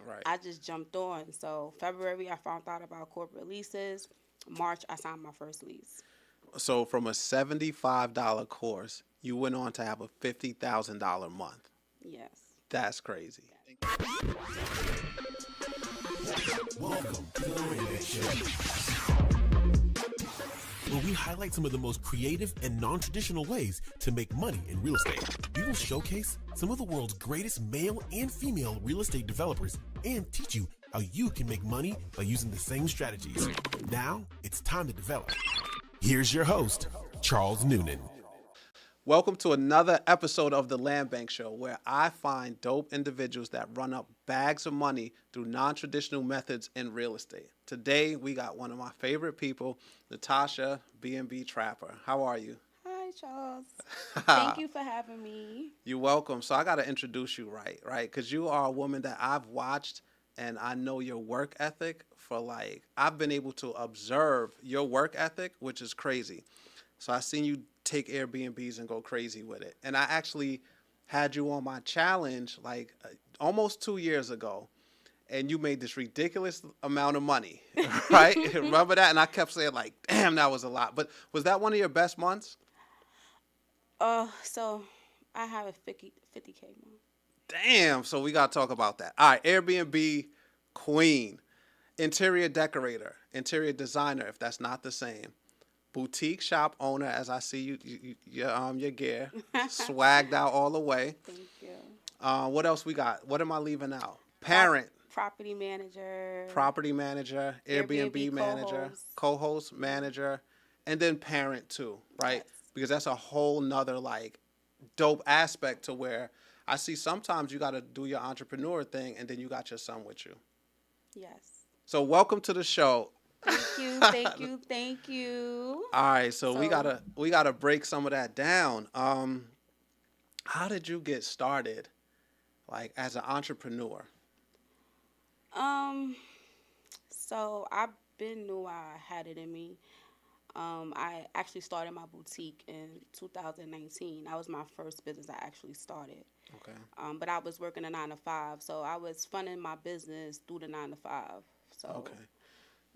Right. I just jumped on. So February, I found out about corporate leases. March, I signed my first lease. So from a $75 course, you went on to have a $50,000 month. Yes. That's crazy. Welcome to the Landbank Show, where we highlight some of the most creative and non-traditional ways to make money in real estate. We will showcase some of the world's greatest male and female real estate developers and teach you how you can make money by using the same strategies. Now, it's time to develop. Here's your host, Charles Noonan. Welcome to another episode of the Landbank Show, where I find dope individuals that run up bags of money through non-traditional methods in real estate. Today, we got one of my favorite people, Natasha, BNB Trapper. How are you? Hi, Charles. Thank you for having me. You're welcome. So I got to introduce you right? Because you are a woman that I've watched and I know your work ethic I've been able to observe your work ethic, which is crazy. So I seen you take Airbnbs and go crazy with it. And I actually had you on my challenge almost 2 years ago. And you made this ridiculous amount of money, right? Remember that? And I kept saying damn, that was a lot. But was that one of your best months? So I have a 50K month. Damn. So we got to talk about that. All right. Airbnb queen, interior decorator, interior designer, if that's not the same. Boutique shop owner, as I see your gear, swagged out all the way. Thank you. What else we got? What am I leaving out? Parent, Property manager. property manager, Airbnb manager, co-host. co-host manager, and then parent too, right? Yes. Because that's a whole nother dope aspect to where I see sometimes you got to do your entrepreneur thing, and then you got your son with you. Yes. So welcome to the show. Thank you. All right, so we gotta break some of that down. How did you get started, as an entrepreneur? Um, so I been knew I had it in me. I actually started my boutique in 2019. That was my first business I actually started. Okay. But I was working a 9 to 5, so I was funding my business through the 9 to 5. So Okay.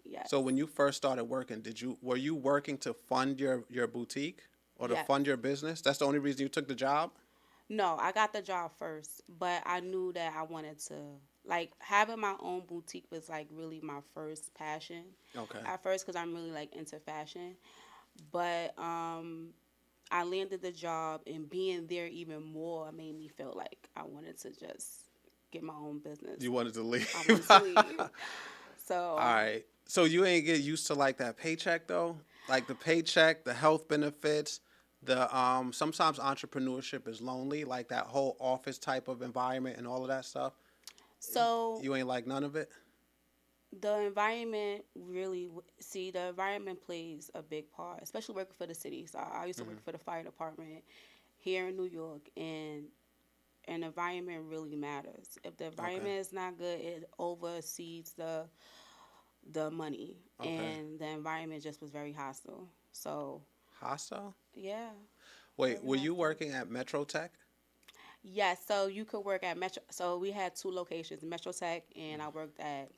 yes. So when you first started working, were you working to fund your boutique or to Yes. fund your business? That's the only reason you took the job? No, I got the job first, but I knew that I wanted to having my own boutique was really my first passion Okay. at first because I'm really into fashion. But I landed the job, and being there even more made me feel like I wanted to just get my own business. You wanted to leave. I wanted to leave. So All right. So you ain't get used to that paycheck though? Like the paycheck, the health benefits, the sometimes entrepreneurship is lonely, like that whole office type of environment and all of that stuff. so You ain't like none of it? the environment the environment plays a big part, especially working for the city. So I used to work for the fire department here in New York, and an environment really matters. If the Okay. environment is not good, it oversees the money, Okay. and the environment just was very hostile. So Hostile? yeah, Wait, very were you hostile. working at Metro Tech? Yes, so you could work at Metro. So we had two locations, Metro Tech, and I worked at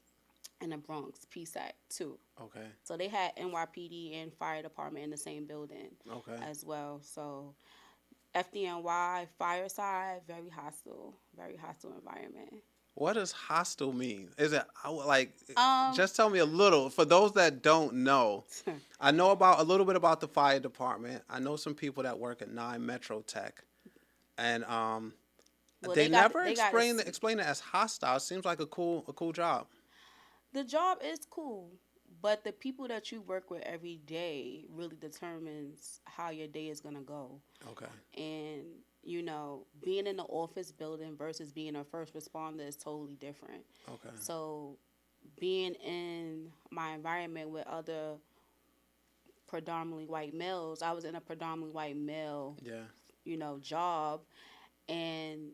in the Bronx, PSAC too. Okay. So they had NYPD and fire department in the same building Okay. as well. So FDNY, fireside, very hostile environment. What does hostile mean? Is it Um, just tell me a little for those that don't know. I know about a little bit about the fire department. I know some people that work at 9 Metro Tech, and well, they never they got explain it as hostile. It seems like a cool job. the job is cool, but the people that you work with every day really determines how your day is gonna go. Okay. And being in the office building versus being a first responder is totally different. Okay. So being in my environment with other predominantly white males, I was in a predominantly white male, Yeah. job, and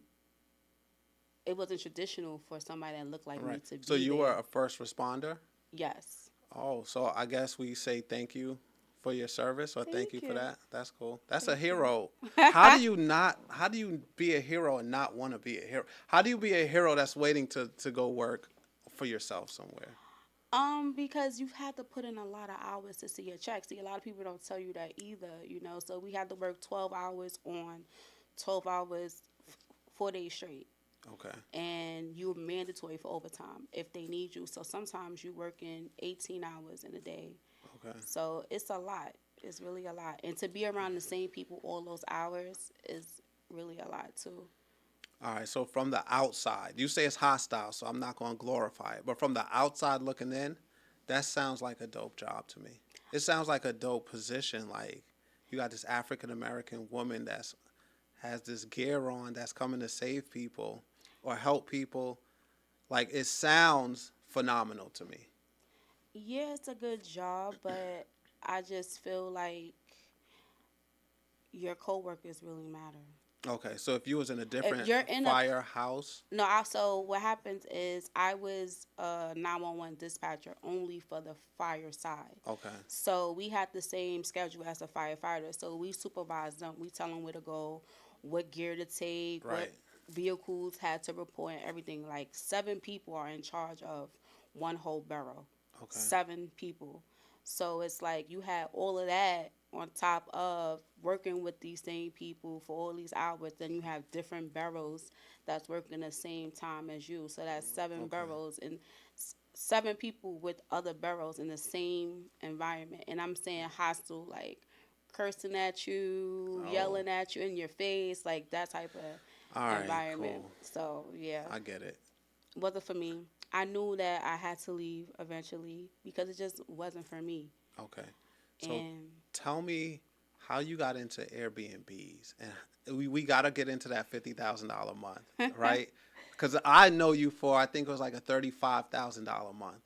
it wasn't traditional for somebody that looked like me Right. to be So you there. were a first responder. Yes. Oh, so I guess we say thank you for your service, or thank you Thank for you. that. That's cool. That's a Thank you. hero. How do you not? How do you be a hero and not want to be a hero? How do you be a hero that's waiting to go work for yourself somewhere? Because you've had to put in a lot of hours to see your check. See, a lot of people don't tell you that either, you know. So we had to work 12 hours on, 12 hours, 4 days straight. Okay. And you're mandatory for overtime if they need you. So sometimes you work in 18 hours in a day. Okay. So it's a lot. It's really a lot. And to be around the same people all those hours is really a lot too. All right. So from the outside, you say it's hostile, so I'm not going to glorify it. But from the outside looking in, that sounds like a dope job to me. It sounds like a dope position. Like you got this African American woman that's has this gear on that's coming to save people or help people. Like it sounds phenomenal to me. Yeah, it's a good job, but I just feel like your coworkers really matter. Okay, so if you was in a If different you're in a firehouse, No, also what happens is I was a 911 dispatcher only for the fire side. okay, So we had the same schedule as a firefighter. So we supervise them. We tell them where to go, what gear to take, right, what vehicles had to report, and everything. Like 7 people are in charge of one whole borough. okay, 7 people. So it's like you had all of that on top of working with these same people for all these hours. Then you have different boroughs that's working the same time as you. So that's seven okay. boroughs and 7 people with other boroughs in the same environment. And I'm saying hostile, like cursing at you, Oh, yelling at you in your face, like that type all of right, environment. cool. So yeah, I get it. wasn't for me. I knew that I had to leave eventually because it just wasn't for me. Okay, so And tell me how you got into Airbnbs, and we got to get into that $50,000 a month, right? Because I know you for I think it was like a $35,000 a month,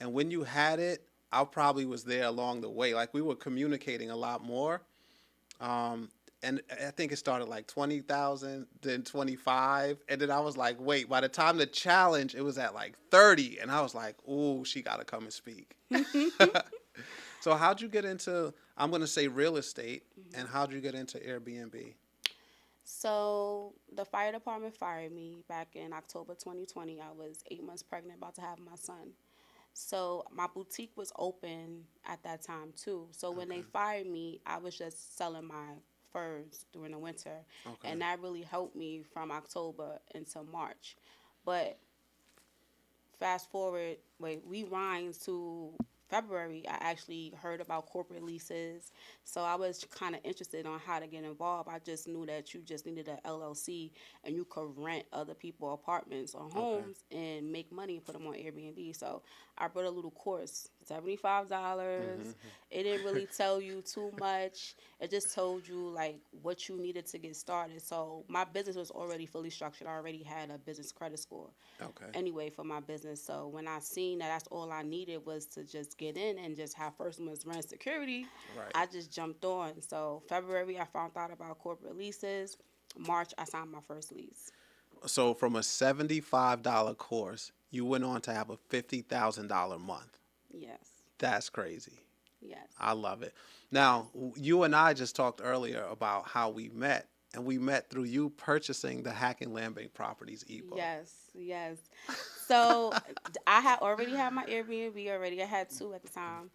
and when you had it, I probably was there along the way. Like we were communicating a lot more. Um, and I think it started like 20,000, then 25, and then I was like, wait. By the time the challenge, it was at like 30, and I was like, ooh, she got to come and speak. So how'd you get into? I'm gonna say real estate, and how'd you get into Airbnb? so the fire department fired me back in October 2020. I was 8 months pregnant, about to have my son. So my boutique was open at that time too. So when they Okay, fired me, I was just selling my furs during the winter, okay, and that really helped me from October until March. But fast forward, wait, we wind to February, I actually heard about corporate leases. So I was kind of interested on how to get involved. I just knew that you just needed a LLC and you could rent other people apartments or okay. homes and make money and put them on Airbnb. So I bought a little course, $75. It didn't really tell you too much. It just told you like what you needed to get started. So my business was already fully structured. I already had a business credit score Okay. anyway for my business. So when I seen that that's all I needed was to just get in and just have first month's rent security, Right. I just jumped on. So February I found out about corporate leases. March I signed my first lease. So from a $75 course, you went on to have a $50,000 month. Yes. That's crazy. Yes. I love it. Now, you and I just talked earlier about how we met, and we met through you purchasing the Hacking Landbank Properties ebook. Yes. Yes. So I had already had my Airbnb already. I had 2 at the time.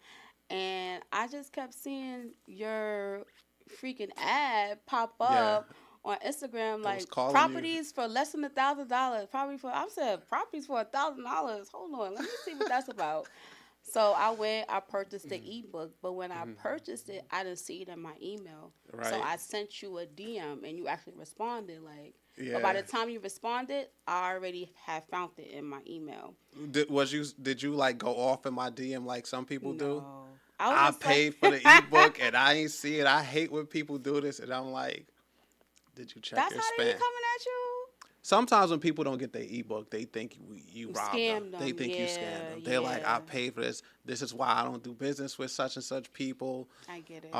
And I just kept seeing your freaking ad pop Yeah, up on Instagram, it was like calling you. properties for less than $1,000. Property for I said properties for $1,000. Hold on, let me see what that's about. So I went, I purchased the ebook, but when I purchased it, I didn't see it in my email. So Right. I sent you a DM and you actually responded like but by Yeah. the time you responded, I already had found it in my email. Did you like go off in my DM like some people do? No. I was I just like paid for the ebook and I ain't see it. I hate when people do this, and I'm like, did you check that's your how they be spam? coming at you. Sometimes when people don't get their ebook, they think you robbed them. Scam They them. think you scammed Yeah, them. They're like, I yeah. paid for this. This is why I don't do business with such and such people. I get it.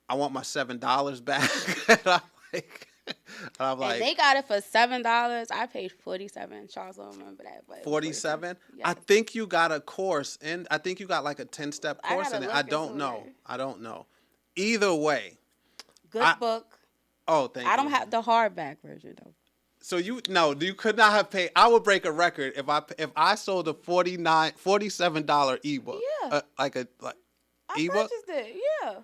I want my $7 back. And I'm like, And I'm And like, they got it for $7. I paid 47. Charles don't remember that, but it was 47. 47. I Yes. think you got a course and I think you got like a 10-step I course gotta in it. I look don't into know. it. I don't know. Either way, I Good book. oh, I thank don't you. have the hardback version though. So you no, you could not have paid. I would break a record if I sold a $47 ebook, Yeah, like I ebook. purchased it. Yeah,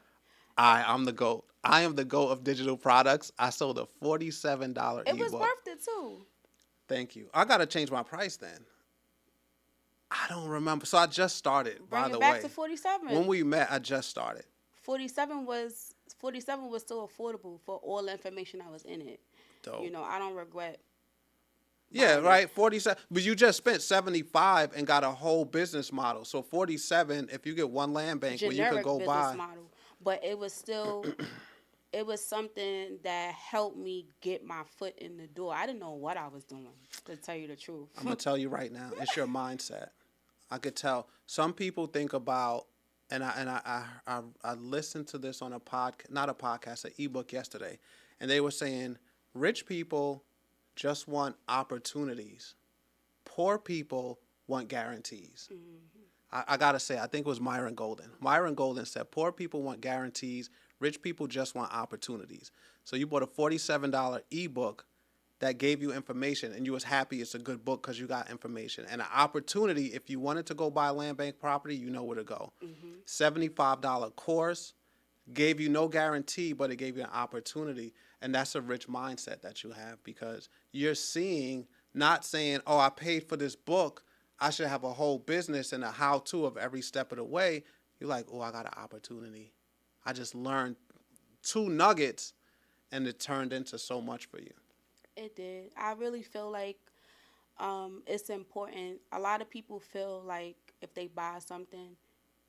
I'm the goat. I am the goat of digital products. I sold a $47 it was ebook. worth it too. Thank you. I gotta change my price then. I don't remember. So I just started, by Bring it the back to way. 47. When we met, I just started. 47 was still affordable for all the information that was in it. Dope. I don't regret Yeah, buying it. right. 47. But you just spent 75 and got a whole business model. So 47, if you get one land bank where you could Generic go business buy. model, but it was still it was something that helped me get my foot in the door. I didn't know what I was doing, to tell you the truth. I'm gonna tell you right now, it's your mindset. I could tell. Some people think about, and I listened to this on a podcast, not a podcast, an ebook yesterday, and they were saying rich people just want opportunities. Poor people want guarantees. I gotta say, I think it was Myron Golden. Myron Golden said, poor people want guarantees, rich people just want opportunities. So you bought a $47 ebook that gave you information and you was happy it's a good book because you got information. And an opportunity, if you wanted to go buy land bank property, you know where to go. $75 course, gave you no guarantee, but it gave you an opportunity. And that's a rich mindset that you have because you're seeing, not saying, oh, I paid for this book, I should have a whole business and a how-to of every step of the way. You're like, oh, I got an opportunity. I just learned 2 nuggets and it turned into so much for you. It did. I really feel like it's important. A lot of people feel like if they buy something,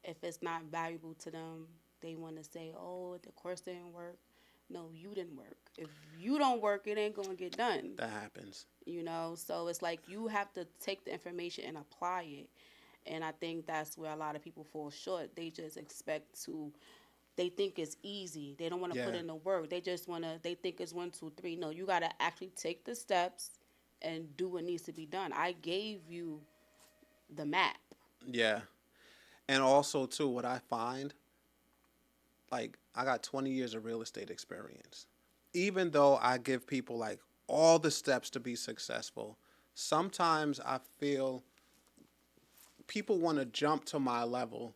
if it's not valuable to them, they want to say, "Oh, the course didn't work." No, you didn't work. If you don't work, it ain't gonna get done. That happens. So it's like you have to take the information and apply it. And I think that's where a lot of people fall short. They just expect to. They think it's easy. They don't want to put Yeah. in the work. They just want to. They think it's 1, 2, 3. No, you got to actually take the steps and do what needs to be done. I gave you the map. Yeah. And also, too, what I find, like, I got 20 years of real estate experience. Even though I give people, like, all the steps to be successful, sometimes I feel people want to jump to my level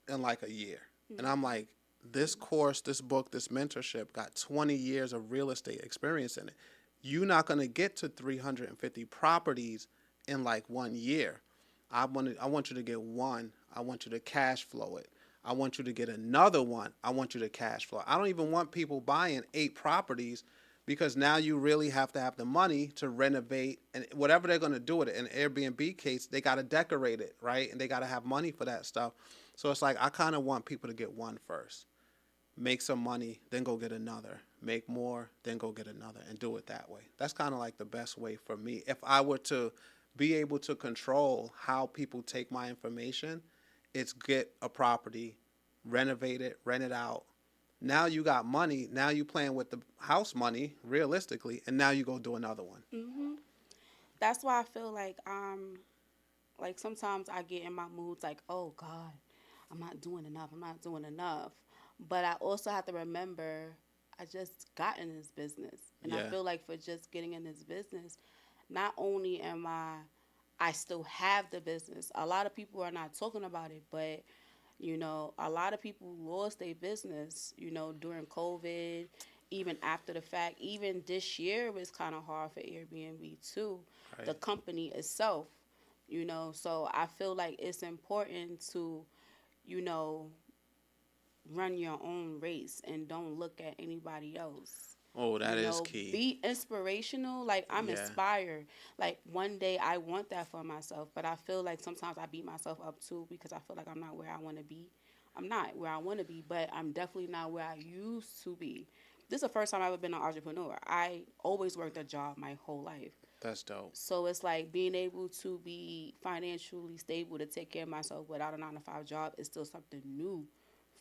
in, like, a year. And I'm like, this course, this book, this mentorship got 20 years of real estate experience in it. You're not going to get to 350 properties in, like, 1 year. I want you to get one. I want you to cash flow it. I want you to get another one. I want you to cash flow. I don't even want people buying 8 properties because now you really have to have the money to renovate and whatever they're going to do with it. In Airbnb case, they got to decorate it, right? And they got to have money for that stuff. So it's like I kind of want people to get one first. Make some money, then go get another. Make more, then go get another and do it that way. That's kind of like the best way for me. If I were to be able to control how people take my information, it's get a property, renovate it, rent it out. Now you got money. Now you playing with the house money, realistically, and now you go do another one. That's why I feel like sometimes I get in my moods like, oh God, I'm not doing enough. I'm not doing enough. But I also have to remember I just got in this business. And I Yeah. feel like for just getting in this business, not only am I still have the business. A lot of people are not talking about it, but a lot of people lost their business, during COVID, even after the fact. Even this year was kind of hard for Airbnb too, the Right. company itself, So I feel like it's important to, you know, run your own race and don't look at anybody else. Oh, that is key. Be inspirational. Like, I'm Yeah. inspired. Like, one day I want that for myself, but I feel like sometimes I beat myself up too because I feel like I'm not where I want to be. I'm not where I want to be, but I'm definitely not where I used to be. This is the first time I've ever been an entrepreneur. I always worked a job my whole life. That's dope. So it's like being able to be financially stable to take care of myself without a 9 to 5 job is still something new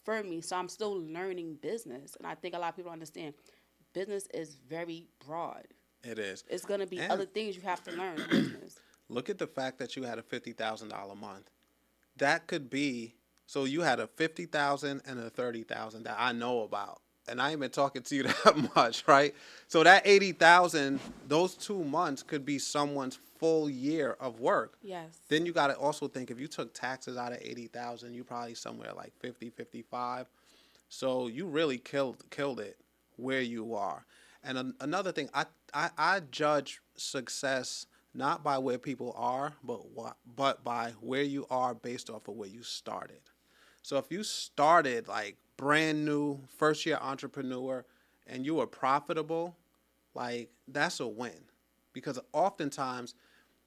for me. So I'm still learning business. And I think a lot of people don't understand business is very broad. It is. It's going to be And other things you have to learn in business. look at the fact that you had a $50,000 month. That could be, so you had a 50,000 and a 30,000 that I know about. And I ain't been talking to you that much, right? So that 80,000, those 2 months could be someone's full year of work. Yes. Then you got to also think if you took taxes out of 80,000, you probably somewhere like 50, 55. So you really killed it where you are. And another thing, I judge success not by where people are, but by where you are based off of where you started. So if you started like brand new, first year entrepreneur, and you were profitable, like that's a win. Because oftentimes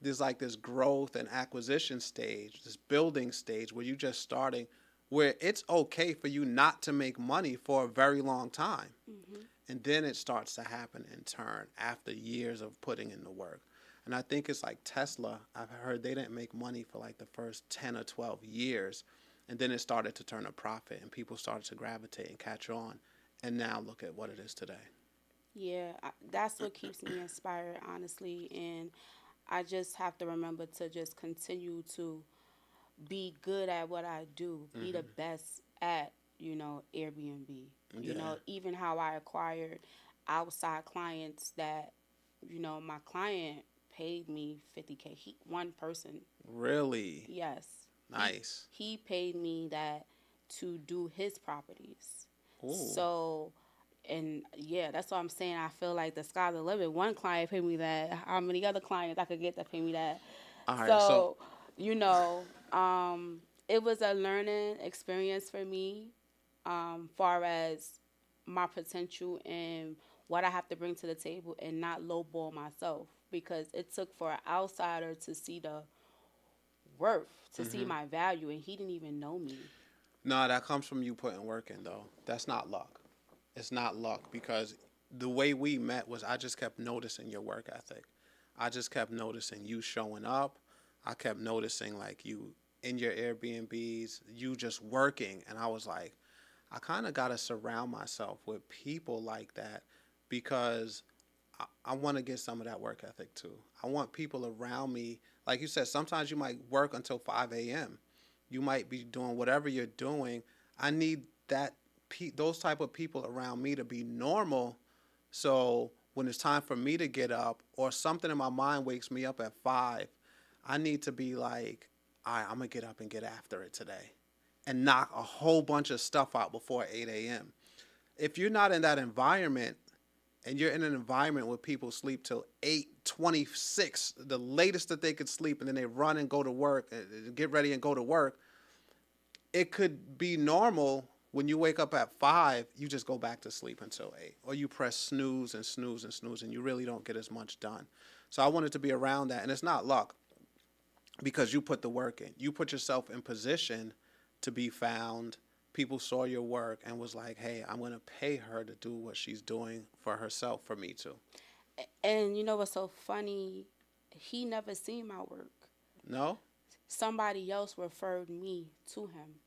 there's like this growth and acquisition stage, this building stage where you just starting, where it's okay for you not to make money for a very long time. Mm-hmm. And then it starts to happen in turn after years of putting in the work. And I think it's like Tesla. I've heard they didn't make money for like the first 10 or 12 years. And then it started to turn a profit and people started to gravitate and catch on. And now look at what it is today. Yeah, that's what keeps me inspired, honestly. And I just have to remember to just continue to be good at what I do, be the best at, Airbnb. Yeah. Even how I acquired outside clients that, my client paid me 50K. One person, Really? yes. Nice. He paid me that to do his properties. Ooh. So, and yeah, that's what I'm saying. I feel like the sky's the limit. One client paid me that. How many other clients I could get that pay me that? All right. So, you know, it was a learning experience for me, far as my potential and what I have to bring to the table and not lowball myself, because it took for an outsider to see the worth, to see my value, and he didn't even know me. No, that comes from you putting work in, though. That's not luck. It's not luck because the way we met was I just kept noticing your work ethic. I just kept noticing you showing up. I kept noticing like you in your Airbnbs, you just working. And I was like, I kind of got to surround myself with people like that because I want to get some of that work ethic too. I want people around me. Like you said, sometimes you might work until 5 a.m. You might be doing whatever you're doing. I need those type of people around me to be normal. So when it's time for me to get up or something in my mind wakes me up at 5, I need to be like, all right, I'm going to get up and get after it today and knock a whole bunch of stuff out before 8 a.m. If you're not in that environment and you're in an environment where people sleep till 8:26, the latest that they could sleep, and then they run and go to work, get ready and go to work, it could be normal when you wake up at 5, you just go back to sleep until 8. Or you press snooze and snooze and snooze, and you really don't get as much done. So I wanted to be around that. And it's not luck because you put the work in. You put yourself in position to be found. People saw your work and was like, hey, I'm going to pay her to do what she's doing for herself, for me too. And you know what's so funny? He never seen my work. No? Somebody else referred me to him.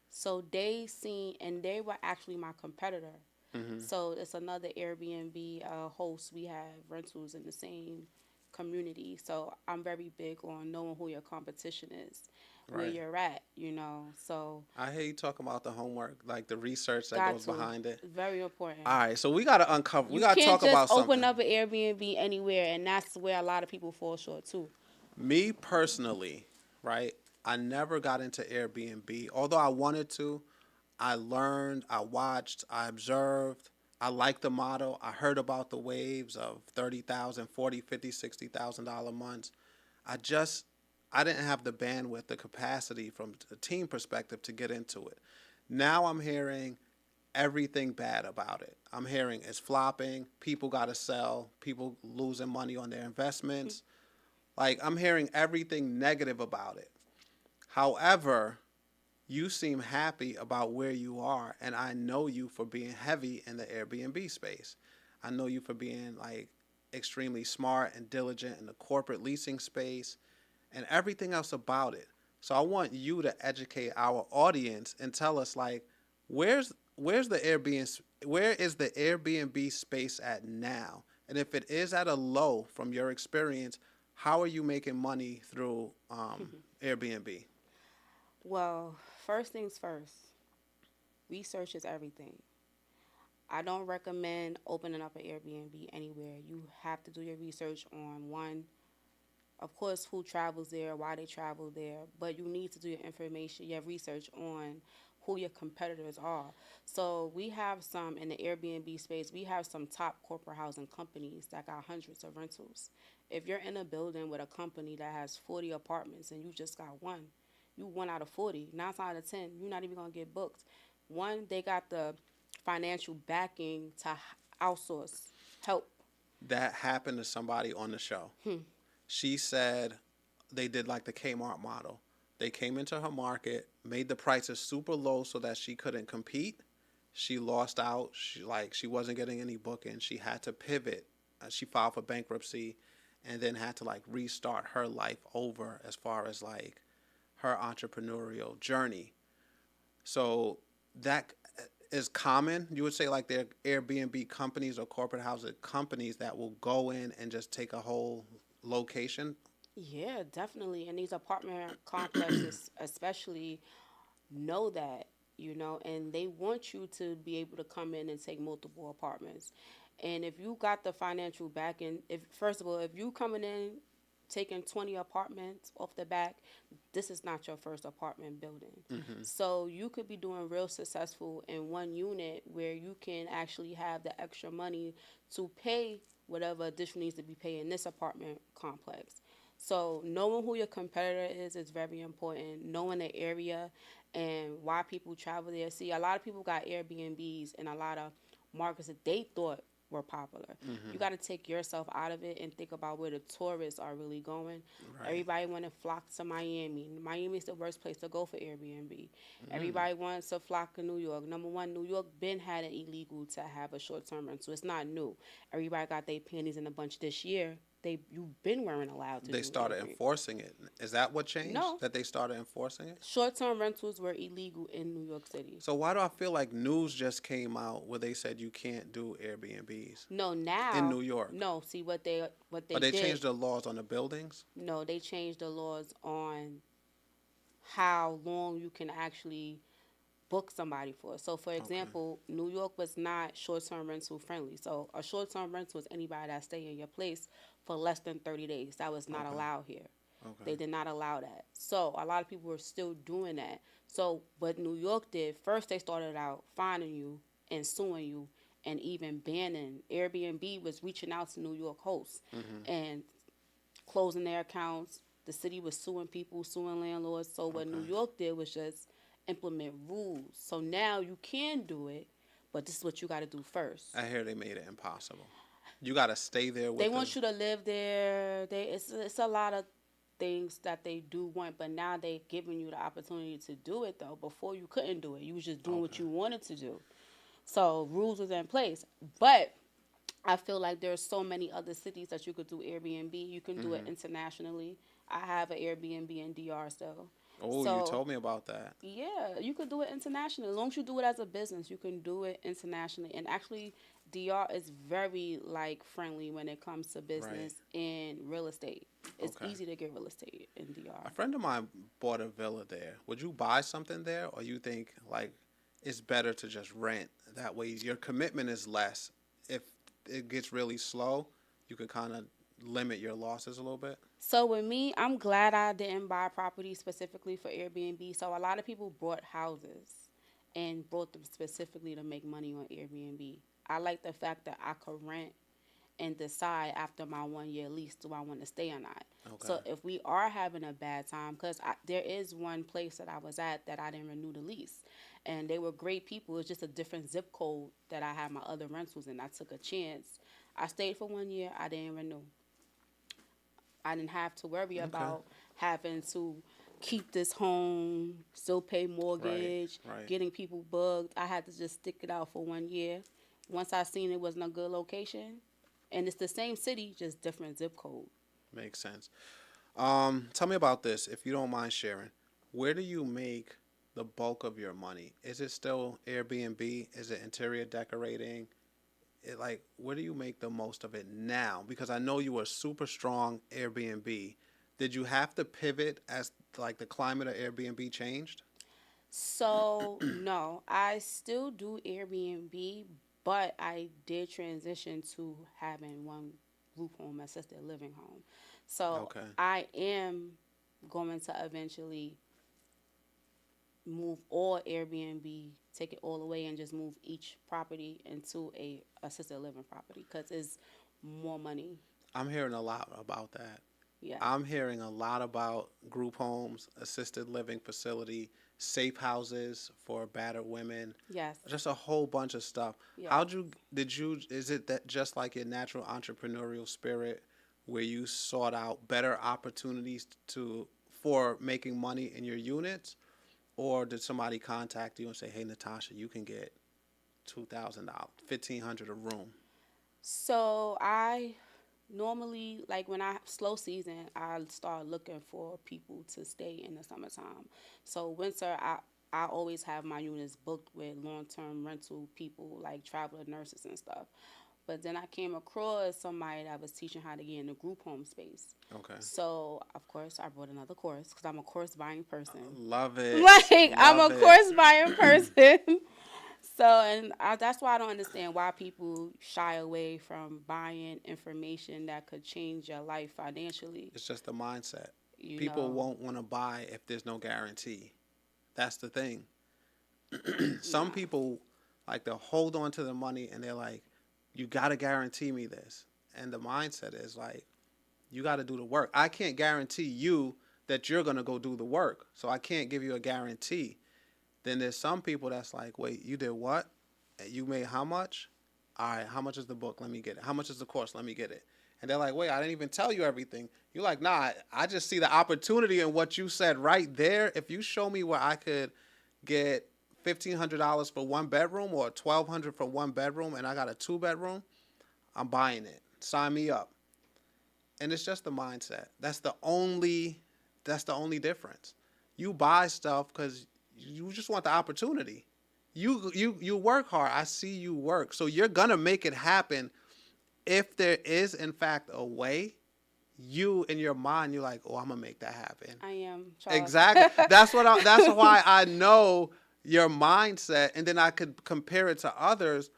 So they seen, and they were actually my competitor. Mm-hmm. So it's another Airbnb host. We have rentals in the same community. So I'm very big on knowing who your competition is, where Right. you're at, So I hear you talking about the homework, like the research that got goes to. behind it. Very important. All right, so we got to uncover, we You got to can't talk about just open something. up an Airbnb anywhere, and that's where a lot of people fall short too. Me personally, right? I never got into Airbnb. Although I wanted to, I learned, I watched, I observed. I liked the model. I heard about the waves of $30,000, $40,000, $50,000, $60,000 months. I didn't have the bandwidth, the capacity from a team perspective to get into it. Now I'm hearing everything bad about it. I'm hearing it's flopping. People got to sell. People losing money on their investments. Like, I'm hearing everything negative about it. However, you seem happy about where you are, and I know you for being heavy in the Airbnb space. I know you for being, like, extremely smart and diligent in the corporate leasing space and everything else about it. So I want you to educate our audience and tell us, like, where's where is the Airbnb space at now? And if it is at a low from your experience, how are you making money through Airbnb? Well, first things first, research is everything. I don't recommend opening up an Airbnb anywhere. You have to do your research on one, of course, who travels there, why they travel there, but you need to do your information, your research on who your competitors are. So we have some in the Airbnb space, we have some top corporate housing companies that got hundreds of rentals. If you're in a building with a company that has 40 apartments and you just got one, you one out of 40, 9 out of 10, you're not even gonna get booked. One, they got the financial backing to outsource help. That happened to somebody on the show. She said they did like the Kmart model. They came into her market, made the prices super low so that she couldn't compete. She lost out. She wasn't getting any bookings. She had to pivot. She filed for bankruptcy, and then had to like restart her life over as far as like her entrepreneurial journey. So that is common. You would say like there are Airbnb companies or corporate housing companies that will go in and just take a whole location. Yeah, definitely. And these apartment complexes, especially, know that, and they want you to be able to come in and take multiple apartments. And if you got the financial backing, if first of all, if you coming in taking 20 apartments off the back, this is not your first apartment building. So you could be doing real successful in one unit where you can actually have the extra money to pay whatever additional needs to be paid in this apartment complex. So knowing who your competitor is very important. Knowing the area and why people travel there. See, a lot of people got Airbnbs in a lot of markets that they thought were popular. You got to take yourself out of it and think about where the tourists are really going. Right. Everybody want to flock to Miami. Miami is the worst place to go for Airbnb. Everybody wants to flock to New York. Number one, New York been had it illegal to have a short-term rental. It's not new. Everybody got their panties in a bunch this year. You've been weren't allowed to. They do started Airbnb. enforcing it. Is that what changed? No. That they started enforcing it? Short-term rentals were illegal in New York City. So why do I feel like news just came out where they said you can't do Airbnbs No, now in New York? No, see what they But they did. changed the laws on the buildings? No, they changed the laws on how long you can actually book somebody for. So, for example, New York was not short-term rental friendly. So, a short-term rental is anybody that stay in your place for less than 30 days. That was not allowed here. They did not allow that. So, a lot of people were still doing that. So, what New York did, first they started out fining you and suing you and even banning. Airbnb was reaching out to New York hosts and closing their accounts. The city was suing people, suing landlords. So, what New York did was just implement rules. So now you can do it, but this is what you got to do first. I hear they made it impossible. You got to stay there with They want you to live there. It's a lot of things that they do want, but now they giving you the opportunity to do it though. Before you couldn't do it. You was just doing what you wanted to do. So rules was in place. But I feel like there's so many other cities that you could do Airbnb. You can do it internationally. I have an Airbnb in DR still. Oh, So, you told me about that. yeah, you could do it internationally. As long as you do it as a business, you can do it internationally. And actually, DR is very like friendly when it comes to business and real estate. It's easy to get real estate in DR. A friend of mine bought a villa there. Would you buy something there, or you think like it's better to just rent? That way, your commitment is less. If it gets really slow, you can kind of limit your losses a little bit. So with me, I'm glad I didn't buy property specifically for Airbnb. So a lot of people bought houses and bought them specifically to make money on Airbnb. I like the fact that I could rent and decide after my 1 year lease, do I want to stay or not. So if we are having a bad time, because there is one place that I was at that I didn't renew the lease. And they were great people. It's just a different zip code that I had my other rentals in. I took a chance. I stayed for 1 year. I didn't renew. I didn't have to worry about having to keep this home, still pay mortgage, getting people bugged. I had to just stick it out for 1 year. Once I seen it wasn't a good location, and it's the same city, just different zip code. Makes sense. Tell me about this, if you don't mind sharing. Where do you make the bulk of your money? Is it still Airbnb? Is it interior decorating? Like, where do you make the most of it now? Because I know you were super strong Airbnb. Did you have to pivot as like the climate of Airbnb changed? So no, I still do Airbnb, but I did transition to having one group home, assisted living home. So Okay. I am going to eventually move all Airbnb, take it all away, and just move each property into a assisted living property because it's more money. I'm hearing a lot about that. Yeah. I'm hearing a lot about group homes, assisted living facility, safe houses for battered women, Yes. just a whole bunch of stuff. Yes. Is it that just like your natural entrepreneurial spirit where you sought out better opportunities for making money in your units? Or did somebody contact you and say, hey, Natasha, you can get $2,000, $1,500 a room? So I normally, like when I slow season, I start looking for people to stay in the summertime. So winter, I always have my units booked with long term rental people like traveler nurses and stuff. But then I came across somebody that was teaching how to get in the group home space. Okay. So of course I bought another course because I'm a course buying person. Love it. Like I'm Love a it. course buying person. So, that's why I don't understand why people shy away from buying information that could change your life financially. It's just a mindset. You People know, won't want to buy if there's no guarantee. That's the thing. Some nah. people like to hold on to the money and they're like, you got to guarantee me this. And the mindset is like, you got to do the work. I can't guarantee you that you're going to go do the work. So I can't give you a guarantee. Then there's some people that's like, wait, you did what? You made how much? All right, how much is the book? Let me get it. How much is the course? Let me get it. And they're like, wait, I didn't even tell you everything. You're like, nah, I just see the opportunity in what you said right there. If you show me where I could get $1,500 for one bedroom or $1,200 for one bedroom and I got a two bedroom, I'm buying it. Sign me up. And it's just the mindset. That's the only difference. You buy stuff because you just want the opportunity. You work hard. I see you work. So you're gonna make it happen. If there is in fact a way, you in your mind, you're like, oh, I'm gonna make that happen. I am. Charles. Exactly. That's why I know your mindset, and then I could compare it to others,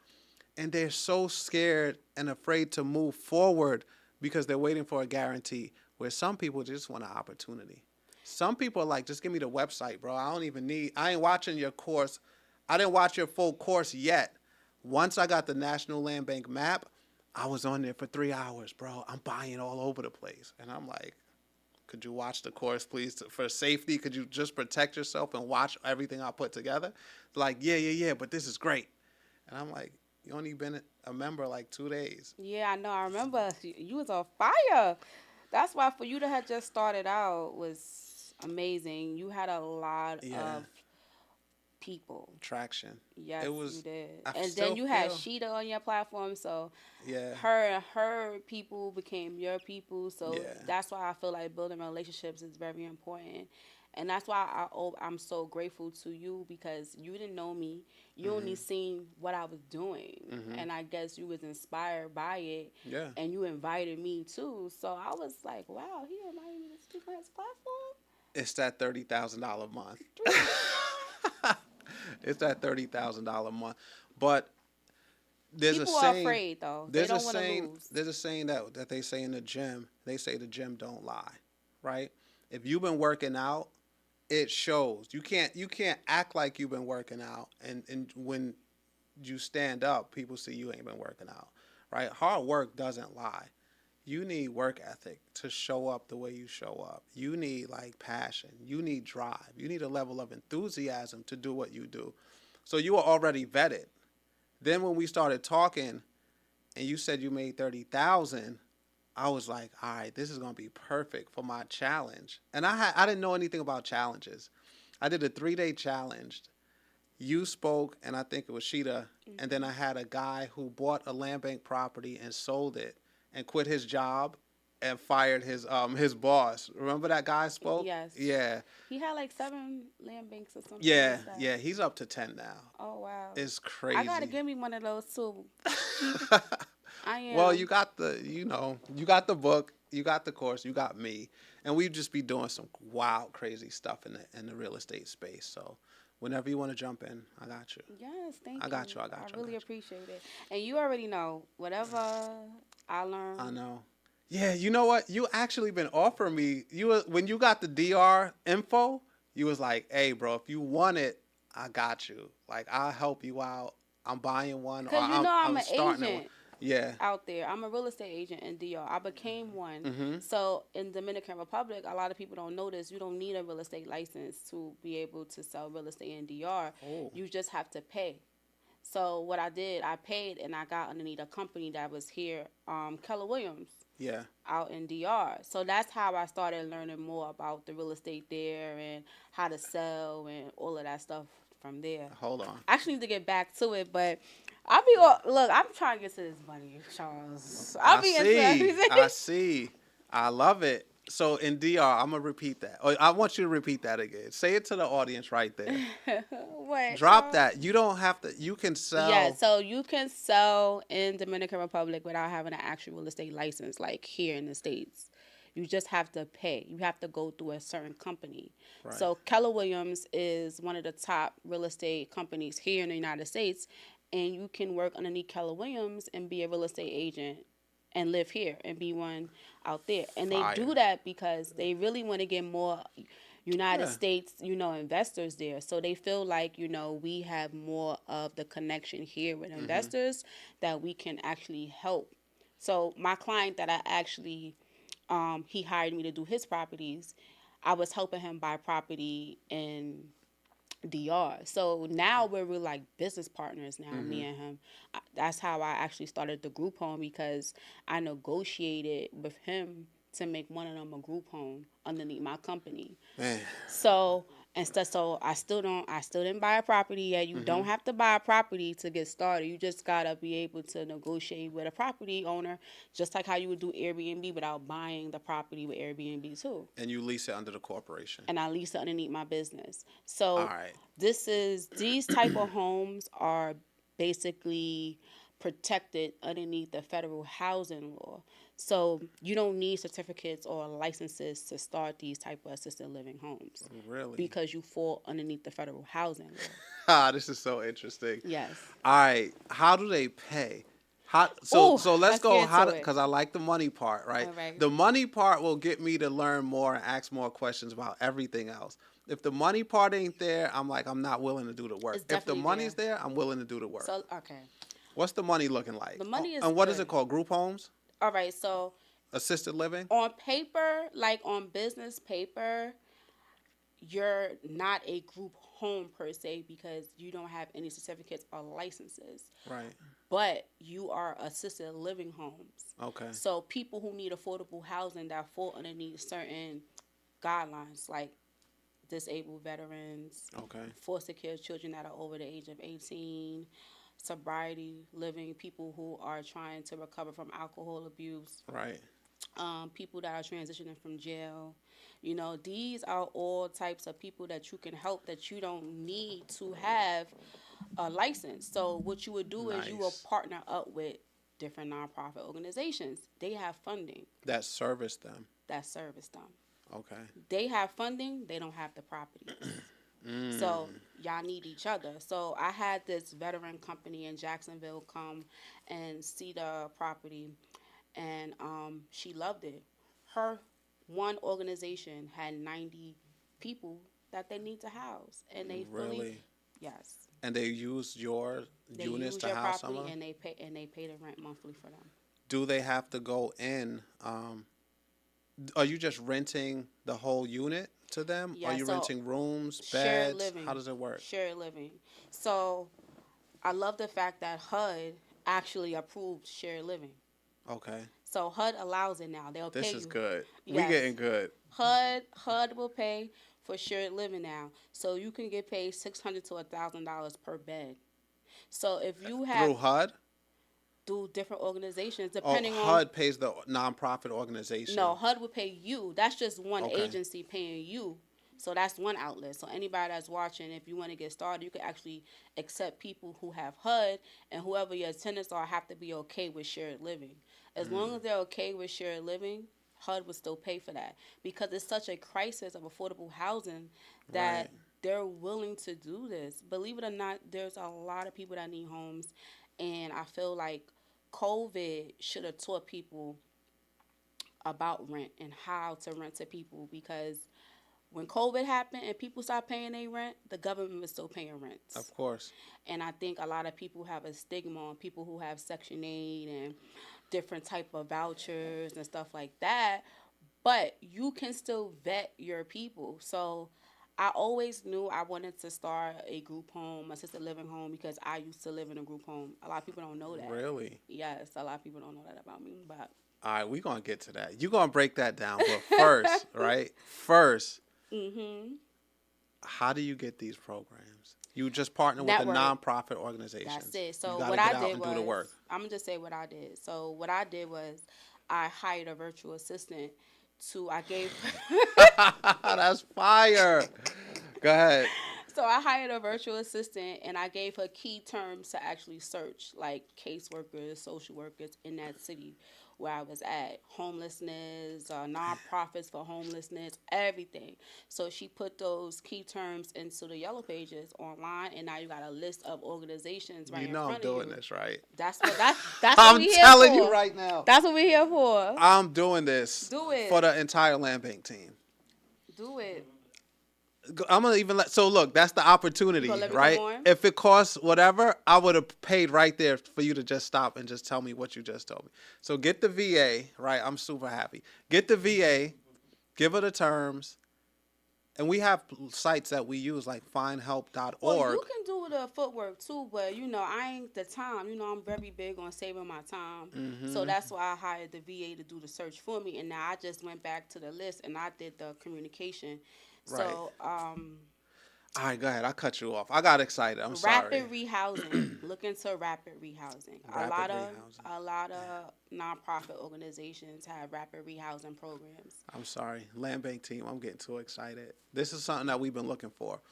and they're so scared and afraid to move forward because they're waiting for a guarantee. Where some people just want an opportunity. Some people are like, just give me the website, bro. I ain't watching your course. I didn't watch your full course yet. Once I got the National Landbank map, I was on there for 3 hours, bro. I'm buying all over the place. And I'm like, could you watch the course, please? For safety, could you just protect yourself and watch everything I put together? Like, yeah, but this is great. And I'm like, you only been a member like 2 days. Yeah, I know. I remember you was on fire. That's why for you to have just started out was amazing. You had a lot Yeah, of people. traction. Yes, It you was, did. I And then still you had feel, Sheeta on your platform, so yeah, her people became your people. So yeah. that's why I feel like building relationships is very important. And that's why I'm so grateful to you because you didn't know me. You only seen what I was doing. And I guess you was inspired by it. Yeah. And you invited me too. So I was like, wow, he invited me to speak on his platform. It's that $30,000 a month. Three. It's that $30,000 a month. But there's a People are saying. afraid though. They There's a don't want to saying. lose. There's a saying that they say in the gym. They say the gym don't lie, right? If you've been working out, it shows. You can't act like you've been working out, and when you stand up, people see you ain't been working out, right? Hard work doesn't lie. You need work ethic to show up the way you show up. You need like passion. You need drive. You need a level of enthusiasm to do what you do. So you were already vetted. Then when we started talking and you said you made 30,000, I was like, all right, this is gonna be perfect for my challenge. And I didn't know anything about challenges. I did a 3-day challenge. You spoke, and I think it was Sheeta, and then I had a guy who bought a land bank property and sold it and quit his job and fired his boss. Remember that guy spoke? Yes. Yeah. He had like 7 land banks or something Yeah, like that. yeah, he's up to 10 now. Oh wow. It's I gotta crazy. give me one of those too. I Well, am. you got you got the book, you got the course, you got me, and we just be doing some wild, crazy stuff in the real estate space. So, whenever you want to jump in, I got you. Yes, thank I you. got you. I got you. I I really got you. appreciate it. And you already know whatever I learn. I know. Yeah, you know what? You actually been offering me. When you got the DR info, you was like, "Hey, bro, if you want it, I got you. Like, I'll help you out. I'm buying one, or Cause you know I'm I'm an starting one." agent Yeah. out there. I'm a real estate agent in DR. I became one. Mhm. So in Dominican Republic, a lot of people don't know this. You don't need a real estate license to be able to sell real estate in DR. Oh. You just have to pay. So what I did, I paid and I got underneath a company that was here, Keller Williams, Yeah. out in DR. So that's how I started learning more about the real estate there and how to sell and all of that stuff from there. Hold on. I actually need to get back to it, but I'll be all, look. I'm trying to get to this money, Charles. I'll I be into see. everything. I see. I love it. So in DR, I'm gonna repeat that. Oh, I want you to repeat that again. Say it to the audience right there. What, Drop Charles? that. You don't have to. You can Yeah, sell. so you can sell in Dominican Republic without having an actual real estate license, like here in the States. You just have to pay. You have to go through a certain company. Right. So Keller Williams is one of the top real estate companies here in the United States, and you can work underneath Keller Williams and be a real estate agent and live here and be one out there. And they Fire. do that because they really want to get more United Yeah. States, investors there. So they feel like, we have more of the connection here with investors that we can actually help. So my client that I actually, he hired me to do his properties, I was helping him buy property in DR. So now we're like business partners now, me and him. That's how I actually started the group home because I negotiated with him to make one of them a group home underneath my company. Man. So I still didn't buy a property yet. You don't have to buy a property to get started. You just gotta be able to negotiate with a property owner, just like how you would do Airbnb without buying the property with Airbnb too. And you lease it under the corporation. And I lease it underneath my business. All So right. these type of homes are basically protected underneath the federal housing law. So you don't need certificates or licenses to start these type of assisted living homes Really? because you fall underneath the federal housing law. This is so interesting. Yes. All right. How do they pay? So Ooh, let's let's go. get into it. Because I like the money part, right? All right. The money part will get me to learn more and ask more questions about everything else. If the money part ain't there, I'm like, I'm not willing to do the work. It's If the definitely money's there, I'm willing to do the work. So okay. What's the money looking like? The money is And what is good. it called? Group homes? All right. So Assisted living? on paper, like on business paper, you're not a group home per se because you don't have any certificates or licenses. Right. But you are assisted living homes. Okay. So people who need affordable housing that fall underneath certain guidelines, like disabled veterans, Okay. foster care children that are over the age of 18, sobriety living, people who are trying to recover from alcohol abuse, Right. people that are transitioning from jail. These are all types of people that you can help that you don't need to have a license. So what you would do is you will Nice. partner up with different nonprofit organizations. They have funding That service them. that service them. Okay. They have funding, they don't have the properties. So y'all need each other. So I had this veteran company in Jacksonville come and see the property, and she loved it. Her one organization had 90 people that they need to house, and they fully Really? yes. And they use your They units use to your house property someone? and they pay the rent monthly for them. Do they have to go in? Are you just renting the whole unit to them? Yeah, Are you so renting rooms, shared beds? living. How does it work? Shared living. So I love the fact that HUD actually approved shared living. Okay. So HUD allows it now. They'll This pay is you. good. We Yes. getting good. HUD will pay for shared living now. So you can get paid $600 to $1,000 per bed. So if you have Through HUD? through different organizations, Oh, depending on. HUD pays the nonprofit organization. No, HUD would pay you. That's just one Okay. agency paying you. So that's one outlet. So anybody that's watching, if you want to get started, you can actually accept people who have HUD, and whoever your tenants are have to be okay with shared living. As long as they're okay with shared living, HUD would still pay for that because it's such a crisis of affordable housing Right. that they're willing to do this. Believe it or not, there's a lot of people that need homes, and I feel like COVID should have taught people about rent and how to rent to people, because when COVID happened and people stopped paying their rent, the government was still paying rents. Of course. And I think a lot of people have a stigma on people who have Section 8 and different type of vouchers and stuff like that. But you can still vet your people. So I always knew I wanted to start a group home, assisted living home, because I used to live in a group home. A lot of people don't know that. Really? Yes, a lot of people don't know that about me. But All right, we're going to get to that. You're going to break that down. But first, right? First, how do you get these programs? You just partner with a Network. nonprofit organization. That's it. You So gotta what get I out did and was, do the work. I'm gonna just say what I did. So what I did was, I hired a virtual assistant. I gave. That's fire. Go ahead. So I hired a virtual assistant, and I gave her key terms to actually search, like caseworkers, social workers in that city where I was at, homelessness, nonprofits for homelessness, everything. So she put those key terms into the yellow pages online, and now you got a list of organizations right You in know I'm front doing of you. this, right? That's what I'm we here telling for. you right now. That's what we're here for. I'm doing this Do it. for the entire Landbank team. Do it. I'm gonna even let. So look, that's the opportunity, You gonna let me right? come on? If it costs whatever, I would have paid right there for you to just stop and just tell me what you just told me. So get the VA, right? I'm super happy. Get the VA, give her the terms, and we have sites that we use like findhelp.org. Well, you can do the footwork too, but I ain't the time. I'm very big on saving my time. So that's why I hired the VA to do the search for me. And now I just went back to the list and I did the communication. So, All right, go ahead. I cut you off. I got excited. I'm sorry. rapid rehousing. Look into rapid rehousing. Rapid rehousing. A lot of nonprofit organizations have rapid rehousing programs. I'm sorry. Landbank team, I'm getting too excited. This is something that we've been looking for.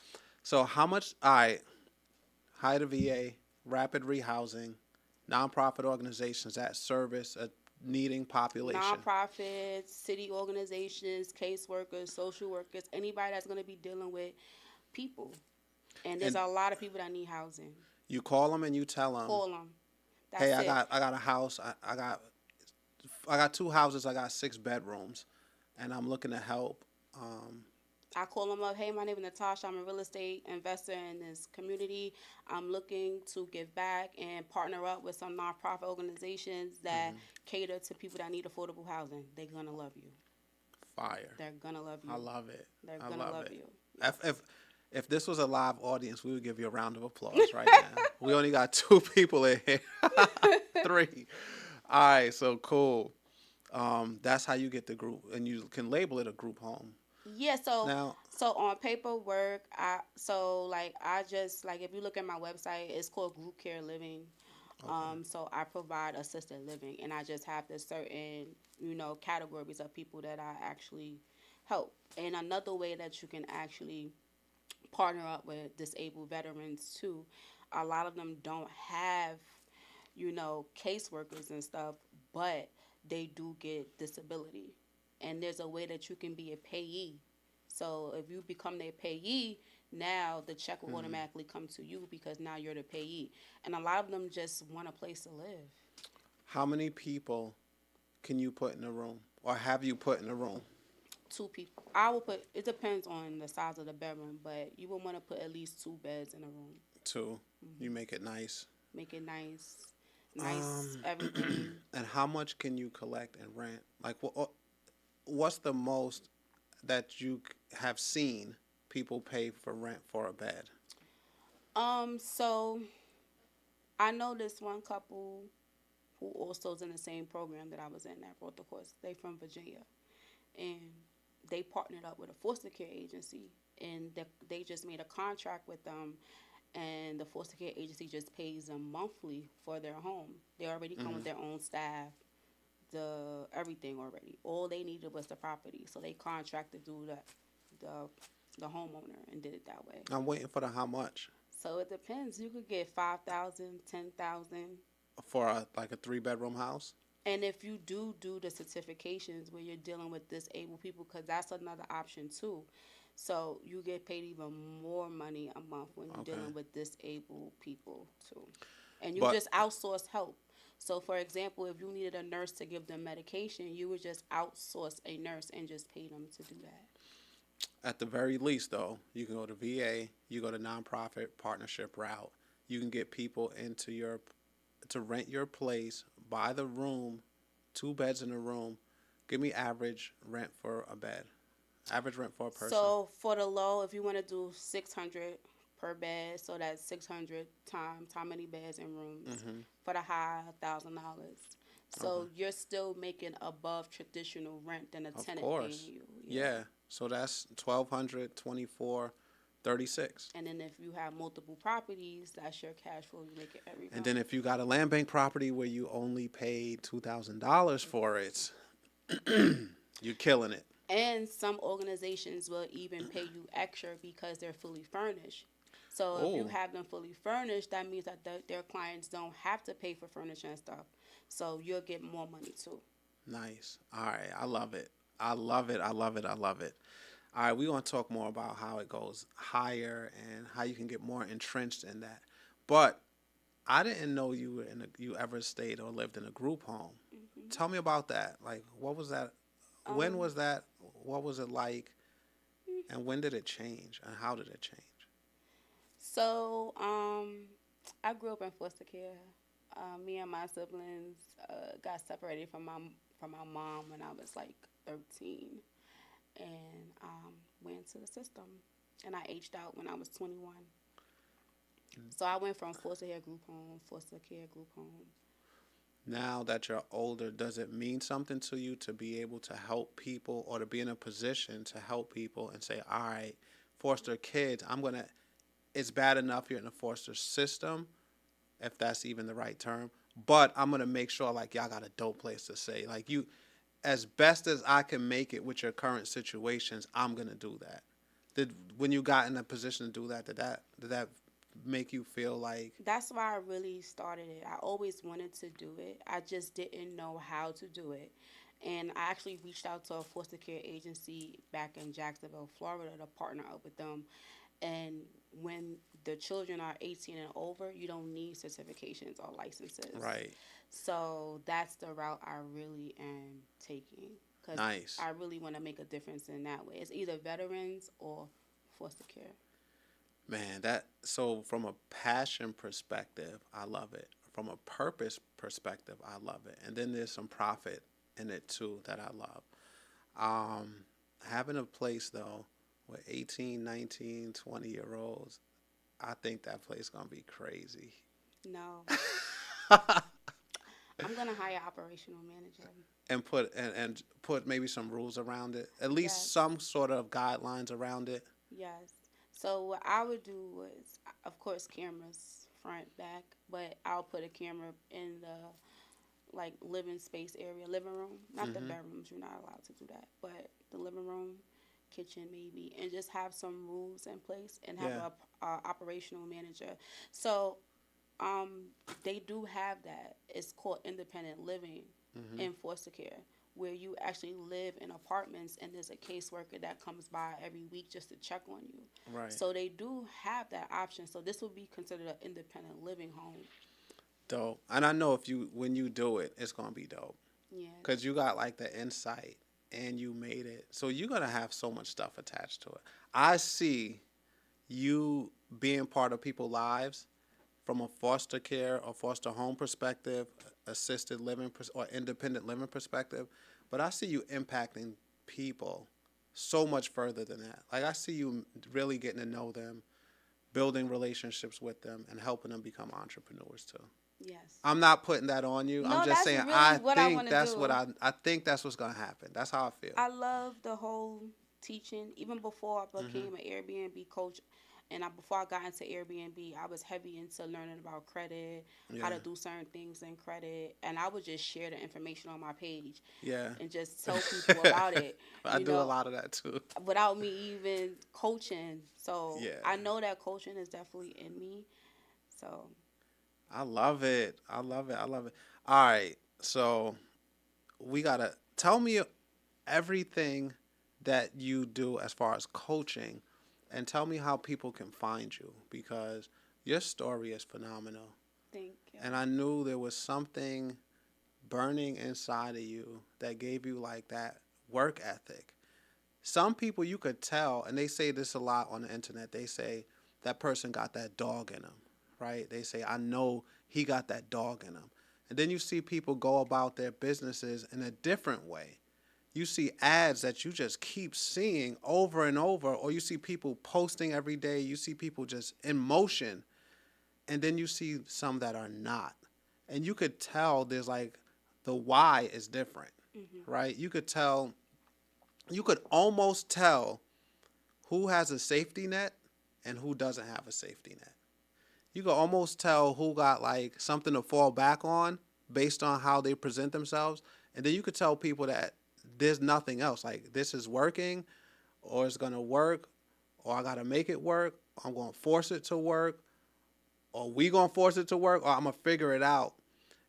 So how much, all right, hire the VA, rapid rehousing, nonprofit organizations that service a needing population. Nonprofits, city organizations, caseworkers, social workers, anybody that's going to be dealing with people. And there's a lot of people that need housing. You call them and you tell them, Call them. That's hey, it. I got a house. I got 2 houses. I got 6 bedrooms, and I'm looking to help. I call them up. Hey, my name is Natasha. I'm a real estate investor in this community. I'm looking to give back and partner up with some nonprofit organizations that cater to people that need affordable housing. They're gonna love you. Fire. They're gonna love you. I love it. They're I gonna love love it. you. If this was a live audience, we would give you a round of applause right now. We only got 2 people in here. 3. All right, so cool. That's how you get the group, and you can label it a group home. Yeah, Now, so on paperwork, I just if you look at my website, it's called Group Care Living. So I provide assisted living, and I just have the certain categories of people that I actually help. And another way that you can actually partner up with disabled veterans too. A lot of them don't have caseworkers and stuff, but they do get disability. And there's a way that you can be a payee. So if you become their payee, now the check will automatically come to you because now you're the payee. And a lot of them just want a place to live. how many people can you put in a room, or have you put in a room? 2 people. I will put. It depends on the size of the bedroom, but you will want to put at least 2 beds in a room. 2. You make it nice. Make it nice everything. And how much can you collect and rent? Like, what's the most that you have seen people pay for rent for a bed? So I know this one couple who also is in the same program that I was in that wrote the course. They from Virginia, and they partnered up with a foster care agency, and they just made a contract with them, and the foster care agency just pays them monthly for their home. They already come with their own staff, the everything already. All they needed was the property, so they contracted through the the homeowner and did it that way. I'm waiting for the how much So it depends. You could get 5,000, 10,000. for like a 3-bedroom house. And if you do the certifications where you're dealing with disabled people, because that's another option too. So you get paid even more money a month when you're Okay. dealing with disabled people too. And you But just outsource help. So for example, if you needed a nurse to give them medication, you would just outsource a nurse and just pay them to do that. at the very least, though, you can go to VA, you go to nonprofit partnership route. You can get people into to rent your place, buy the room, 2 beds in a room. Give me average rent for a bed. Average rent for a person. So for the low, if you want to do 600 per bed, so that's 600 times how many beds and rooms. For the high, $1,000. So you're still making above traditional rent than a Of tenant course. paying you. Yeah. So that's 1,200, 24, 36. And then if you have multiple properties, that's your cash flow you make it every month. And then if you got a Landbank property where you only paid $2,000 for it, you're killing it. And some organizations will even pay you extra because they're fully furnished. So if you Oh. have them fully furnished, that means that their clients don't have to pay for furniture and stuff. So you'll get more money too. Nice. All right. I love it. I love it. I love it. I love it. All right. We're going to talk more about how it goes higher and how you can get more entrenched in that. But I didn't know you were you ever stayed or lived in a group home. Tell me about that. Like, what was that? When was that? What was it like? And when did it change? And how did it change? So I grew up in foster care. Me and my siblings got separated from my mom when I was like 13, and went into the system. And I aged out when I was 21. So I went from foster care group home, Now that you're older, does it mean something to you to be able to help people or to be in a position to help people and say, all right, foster kids, it's bad enough you're in the foster system, if that's even the right term, but I'm going to make sure, like, y'all got a dope place to stay. Like, you, as best as I can make it with your current situations, I'm going to do that. When you got in a position to do that, did that make you feel like... That's why I really started it. I always wanted to do it. I just didn't know how to do it. And I actually reached out to a foster care agency back in Jacksonville, Florida, to partner up with them. And when the children are 18 and over, you don't need certifications or licenses. Right. So that's the route I really am taking. Because Nice. I really want to make a difference in that way. It's either veterans or foster care. Man, so from a passion perspective, I love it. From a purpose perspective, I love it. And then there's some profit in it too that I love. Having a place though with 18, 19, 20-year-olds, I think that place is going to be crazy. No. I'm going to hire an operational manager. And put maybe some rules around it, at least Yes. some sort of guidelines around it. Yes. So what I would do was, of course, cameras front, back, but I'll put a camera in the like living space area, living room, not the bedrooms. You're not allowed to do that, but the living room, kitchen maybe, and just have some rules in place and have a operational manager. So they do have that. It's called independent living in foster care, where you actually live in apartments and there's a caseworker that comes by every week just to check on you. Right. So they do have that option. So this would be considered an independent living home. Dope. And I know when you do it, it's going to be dope. Yeah. Because you got like the insight and you made it. So you're going to have so much stuff attached to it. I see you being part of people's lives from a foster care or foster home perspective, assisted living or independent living perspective. But I see you impacting people so much further than that. Like I see you really getting to know them, building relationships with them, and helping them become entrepreneurs too. Yes. I'm not putting that on you. No, I'm just that's saying really I what I think wanna that's do. what I think that's what's gonna happen. That's how I feel. I love the whole teaching. Even before I became an Airbnb coach, And before I got into Airbnb, I was heavy into learning about credit, how Yeah. to do certain things in credit, and I would just share the information on my page Yeah. and just tell people about it, I you do a know, lot of that too. without me even coaching. So Yeah. I know that coaching is definitely in me. So I love it. I love it. I love it. All right. So we gotta tell me everything that you do as far as coaching, and tell me how people can find you, because your story is phenomenal. thank you. And I knew there was something burning inside of you that gave you like that work ethic. Some people you could tell, and they say this a lot on the internet. They say that person got that dog in them, right? They say, I know he got that dog in him. And then you see people go about their businesses in a different way. You see ads that you just keep seeing over and over, or you see people posting every day. You see people just in motion, and then you see some that are not. And you could tell there's like the why is different, Hmm. right? You could almost tell who has a safety net and who doesn't have a safety net. You could almost tell who got like something to fall back on based on how they present themselves. And then you could tell people that there's nothing else. Like, this is working, or it's going to work, or I got to make it work, or I'm going to force it to work, or we going to force it to work, or I'm going to figure it out.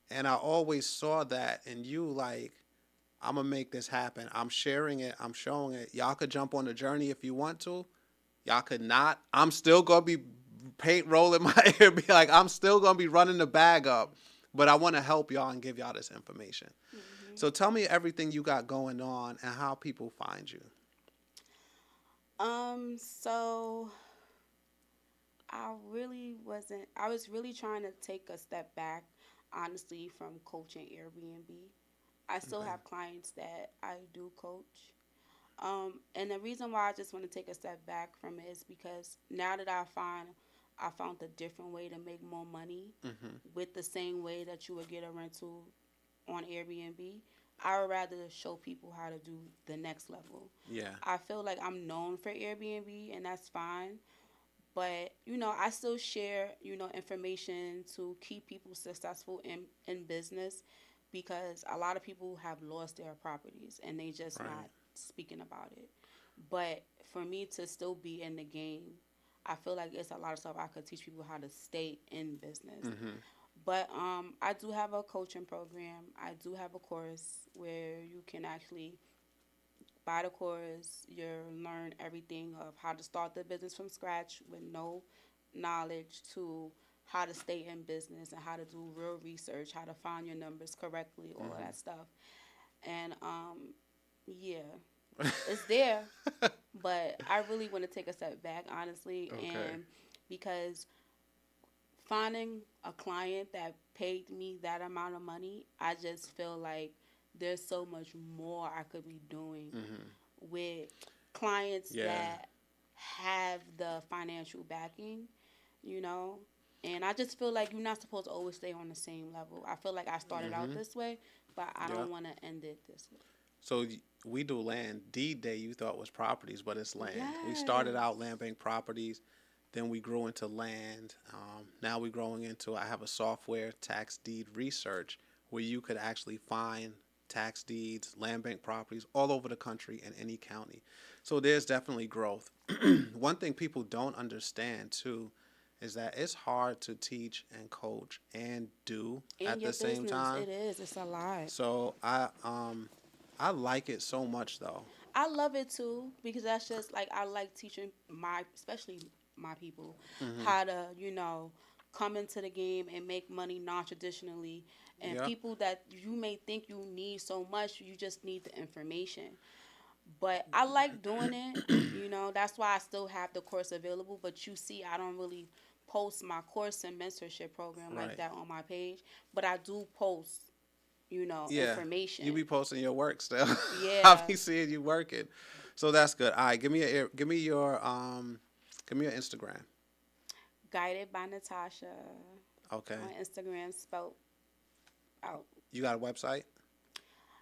And I always saw that in you, like, I'm going to make this happen. I'm sharing it. I'm showing it. Y'all could jump on the journey if you want to. Y'all could not. I'm still going to be paint rolling my ear. Be like, I'm still going to be running the bag up. But I want to help y'all and give y'all this information. Hmm. So tell me everything you got going on and how people find you. So I was really trying to take a step back, honestly, from coaching Airbnb. I still Okay. have clients that I do coach. And the reason why I just want to take a step back from it is because now that I found a different way to make more money Mm-hmm. with the same way that you would get a rental on Airbnb. I would rather show people how to do the next level. Yeah. I feel like I'm known for Airbnb, and that's fine. But I still share information to keep people successful in business, because a lot of people have lost their properties and they just Right. not speaking about it. But for me to still be in the game, I feel like it's a lot of stuff I could teach people how to stay in business. Mm-hmm. But I do have a coaching program. I do have a course where you can actually buy the course. You learn everything of how to start the business from scratch with no knowledge, to how to stay in business and how to do real research, how to find your numbers correctly, all of Mm-hmm. that stuff. And yeah, it's there, but I really want to take a step back, honestly, Okay. and because finding a client that paid me that amount of money, I just feel like there's so much more I could be doing Mm-hmm. with clients Yeah. that have the financial backing, you know. And I just feel like you're not supposed to always stay on the same level. I feel like I started out Mm-hmm. this way, but I Yeah. don't want to end it this way. So we do land. Deed Day you thought was properties, but it's land. We started out Yes. Landbank properties, then we grew into land. Now we're growing into. I have a software, tax deed research, where you could actually find tax deeds, land bank properties all over the country in any county. So there's definitely growth. One thing people don't understand too is that it's hard to teach and coach and do In at your the same business, time. it is. It's a lot. So I like it so much though. I love it too, because that's just like I like teaching especially my people, Hmm. how to come into the game and make money non-traditionally, and Yep. people that you may think you need so much, you just need the information. But I like doing it. That's why I still have the course available. But you see, I don't really post my course and mentorship program like Right. that on my page, but I do post Yeah. You information. be posting your work still. I Yeah. be seeing you working. So that's good. All right, give me your Instagram. Guided by Natasha Okay. on Instagram, spelled out. You got a website?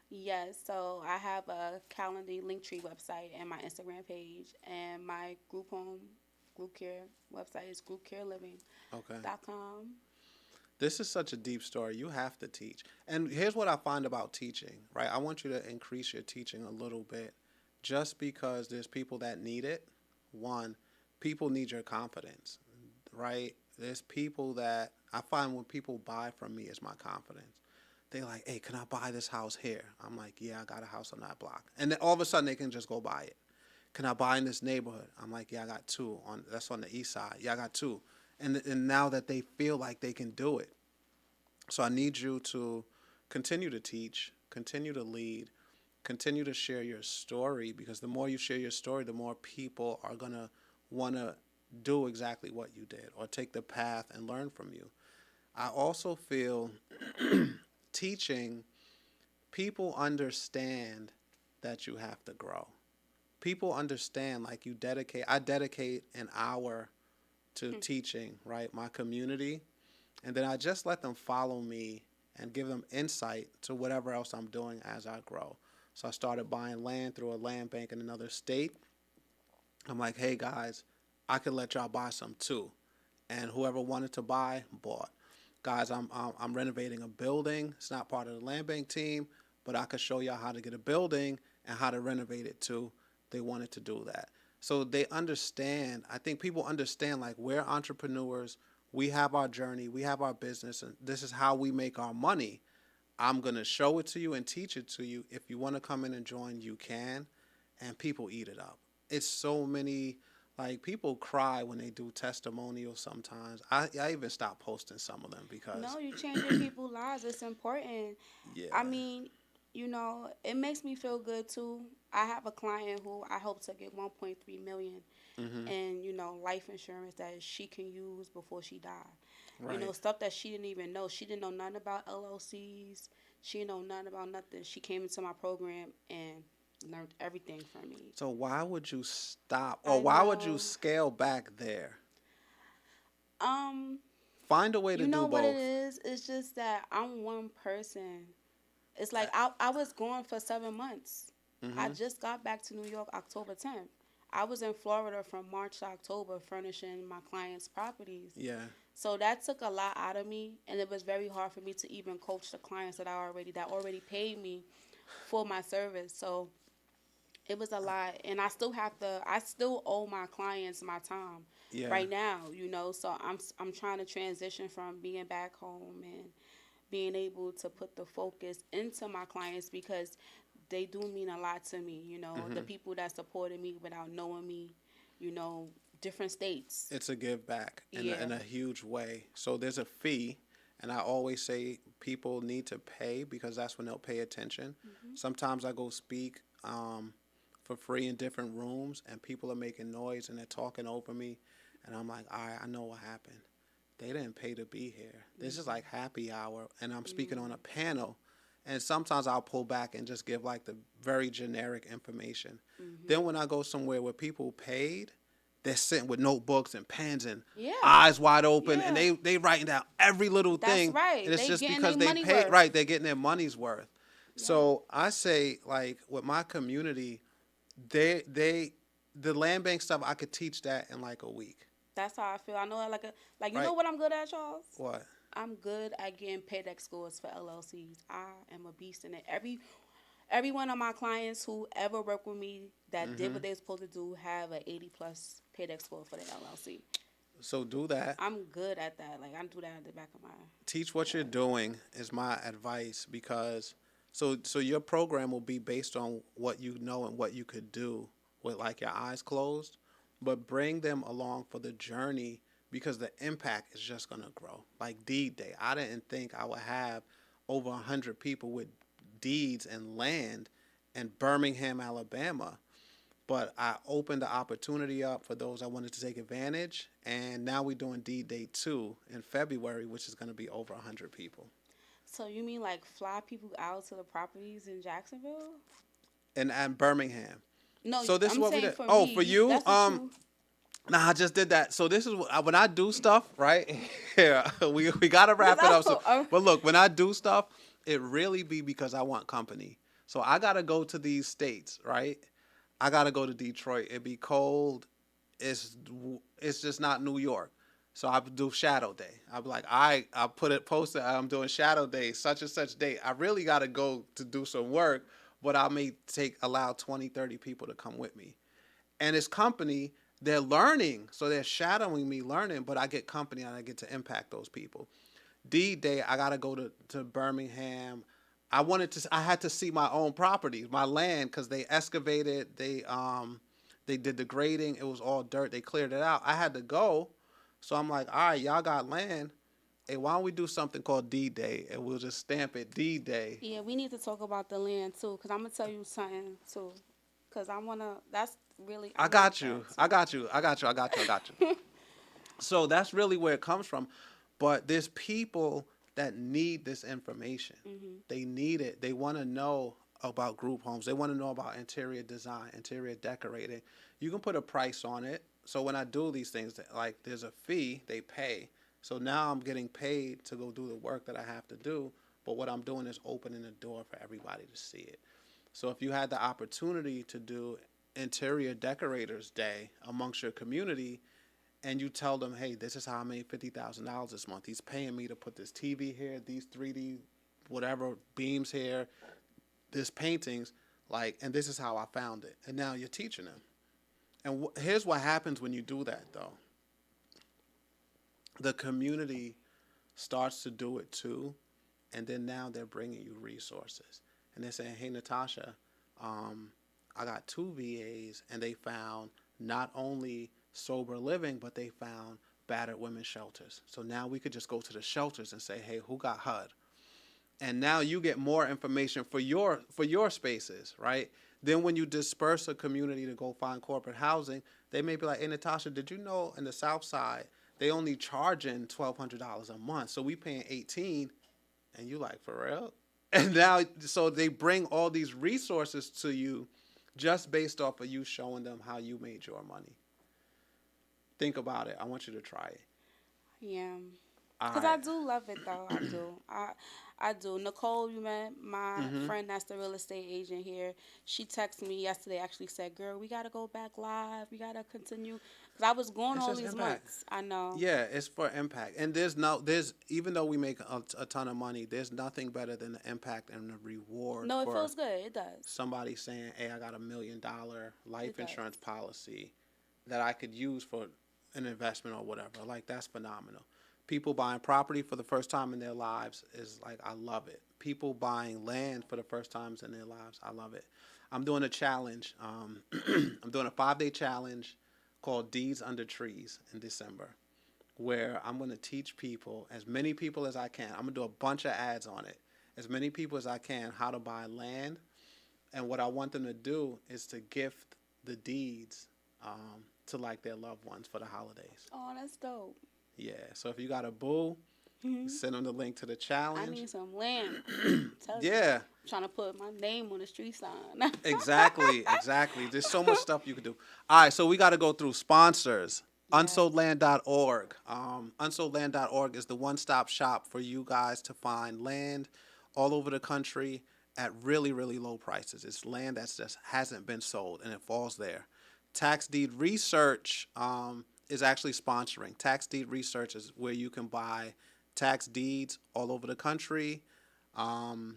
Yes, so I have a Calendly Linktree website and my Instagram page and my group home. group care website is groupcareliving.com. Okay. This is such a deep story. You have to teach. And here's what I find about teaching, right? I want you to increase your teaching a little bit just because there's people that need it. One, people need your confidence, right? There's people that I find when people buy from me is my confidence. They like, hey, can I buy this house here? I'm like, yeah, I got a house on that block. And then all of a sudden they can just go buy it. Can I buy in this neighborhood? I'm like, yeah, I got two. That's on the east side. Yeah, I got two. And now that they feel like they can do it. So I need you to continue to teach, continue to lead, continue to share your story, because the more you share your story, the more people are going to want to do exactly what you did or take the path and learn from you. I also feel teaching, people understand that you have to grow. People understand, like I dedicate an hour to teaching, right, my community, and then I just let them follow me and give them insight to whatever else I'm doing as I grow. So I started buying land through a land bank in another state. I'm like, hey guys, I could let y'all buy some too. And whoever wanted to buy, bought. Guys, I'm renovating a building. It's not part of the land bank team, but I could show y'all how to get a building and how to renovate it too. They wanted to do that. So they understand. I think people understand, like, we're entrepreneurs. We have our journey. We have our business. And this is how we make our money. I'm going to show it to you and teach it to you. If you want to come in and join, you can. And people eat it up. It's so many, like, people cry when they do testimonials sometimes. I even stop posting some of them because. No, you changing people's lives. It's important. Yeah. I mean, it makes me feel good too. I have a client who I hope to get 1.3 million in, life insurance that she can use before she died. Right. Stuff that she didn't even know. She didn't know nothing about LLCs. She didn't know nothing about nothing. She came into my program and learned everything from me. So why would you stop, or why would you scale back there? Find a way to do both. You know what it is? It's just that I'm one person. It's like I was gone for 7 months. I just got back to New York October 10th. I was in Florida from March to October furnishing my clients' properties. Yeah. So that took a lot out of me, and it was very hard for me to even coach the clients that already paid me for my service. So it was a lot, and I still owe my clients my time right now, So I'm trying to transition from being back home and being able to put the focus into my clients, because they do mean a lot to me, the people that supported me without knowing me, different states. It's a give back in a huge way. So there's a fee, and I always say people need to pay because that's when they'll pay attention. Sometimes I go speak for free in different rooms, and people are making noise and they're talking over me, and I'm like, all right, I know what happened. They didn't pay to be here. This is like happy hour, and I'm speaking on a panel. And sometimes I'll pull back and just give like the very generic information. Then when I go somewhere where people paid, they're sitting with notebooks and pens and eyes wide open, and they writing down every little thing. That's right. And it's they just getting because their they money paid. worth. Right, they're getting their money's worth. So I say, like, with my community, the land bank stuff, I could teach that in like a week. That's how I feel. I know you know what I'm good at, Charles? What? I'm good at getting PEDX scores for LLCs. I am a beast in it. Every one of my clients who ever worked with me that did what they were supposed to do have an 80+ PEDX score for their LLC. So do that. I'm good at that. Like, I do that at the back of my. Teach what you're doing is my advice, because so your program will be based on what you know and what you could do with like your eyes closed, but bring them along for the journey, because the impact is just going to grow. Like deed day, I didn't think I would have over 100 people with deeds and land in Birmingham, Alabama. But I opened the opportunity up for those I wanted to take advantage. And now we're doing deed day 2 in February, which is going to be over 100 people. So you mean like fly people out to the properties in Jacksonville? And Birmingham. No, so this I'm is what saying we did. for Oh, me, for you? Nah, I just did that. So this is when I do stuff, right? Yeah, we got to wrap it up. So, but look, when I do stuff, it really be because I want company. So I got to go to these states, right? I got to go to Detroit. It'd be cold. it's it's just not New York. So I do shadow day. I'll be like, I put it posted. I'm doing shadow day, such and such date. I really got to go to do some work, but I may allow 20, 30 people to come with me. And it's company. They're learning, so they're shadowing me learning, but I get company and I get to impact those people. D Day, I gotta go to Birmingham. I had to see my own properties, my land, because they excavated, they did the grading. It was all dirt. They cleared it out. I had to go, so I'm like, all right, y'all got land. Hey, why don't we do something called D Day, and we'll just stamp it D Day. Yeah, we need to talk about the land too, cause I'm gonna tell you something too, cause I wanna. That's really I I like got you. that I too. got you. I got you. I got you. I got you. So that's really where it comes from. But there's people that need this information. Mhm. They need it. They want to know about group homes. They want to know about interior design, interior decorating. You can put a price on it. So when I do these things, like there's a fee, they pay. So now I'm getting paid to go do the work that I have to do. But what I'm doing is opening the door for everybody to see it. So if you had the opportunity to do Interior Decorators Day amongst your community, and you tell them, hey, this is how I made $50,000 this month. He's paying me to put this TV here, these 3D whatever beams here, this paintings, like, and this is how I found it. And now you're teaching them. And here's what happens when you do that, though. The community starts to do it too, and then now they're bringing you resources, and they're saying, "Hey, Natasha, I got two VAs, and they found not only sober living, but they found battered women's shelters. So now we could just go to the shelters and say, hey, who got HUD? And now you get more information for your spaces, right? Then when you disperse a community to go find corporate housing, they may be like, hey, Natasha, did you know in the South Side they only charging $1,200 a month, so we paying 18, and you like, for real? And now, so they bring all these resources to you just based off of you showing them how you made your money. Think about it. I want you to try it. Yeah. All Cause right. I do love it though. I do. I do. Nicole, you met my Mm-hmm. friend that's the real estate agent here. She texted me yesterday. Actually said, "Girl, we gotta go back live. We gotta continue." Cause I was gone It's all just these impact. months. I know. Yeah, it's for impact. And there's even though we make a ton of money, there's nothing better than the impact and the reward No, it for feels good. It does. somebody saying, hey, I got $1 million It life does. insurance policy that I could use for an investment or whatever. Like, that's phenomenal. People buying property for the first time in their lives is like, I love it. People buying land for the first times in their lives, I love it. I'm doing a challenge. I'm doing a 5-day challenge called Deeds Under Trees in December, where I'm going to teach people, as many people as I can. I'm going to do a bunch of ads on it. As many people as I can, how to buy land. And what I want them to do is to gift the deeds to like their loved ones for the holidays. Oh, that's dope. Yeah. So if you got a boo, send them the link to the I challenge. need some land. Tell you. Yeah. I'm trying to put my name on the street sign. Exactly. Exactly. There's so much stuff you could do. All right. So we got to go through sponsors. Yes. Unsoldland.org. Unsoldland.org is the one-stop shop for you guys to find land all over the country at really, really low prices. It's land that just hasn't been sold, and it falls there. Tax Deed Research is actually sponsoring. Tax Deed Research is where you can buy tax deeds all over the country. Um,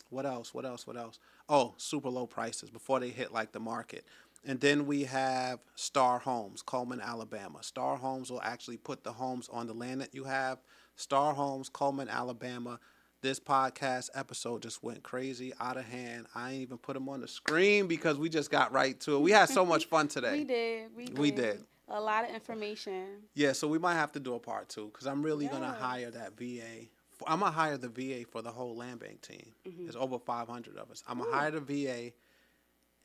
what else? What else? What else? Oh, super low prices before they hit like the market. And then we have Star Homes, Coleman, Alabama. Star Homes will actually put the homes on the land that you have. Star Homes, Coleman, Alabama. This podcast episode just went crazy, out of hand. I ain't even put them on the screen because we just got right to it. We had so much fun today. We did. We did. We did. A lot of information. Yeah, so we might have to do a part 2 because I'm really going to Yes. hire that VA. I'm going to hire the VA for the whole Landbank team. There's over 500 of us. I'm going to hire the VA,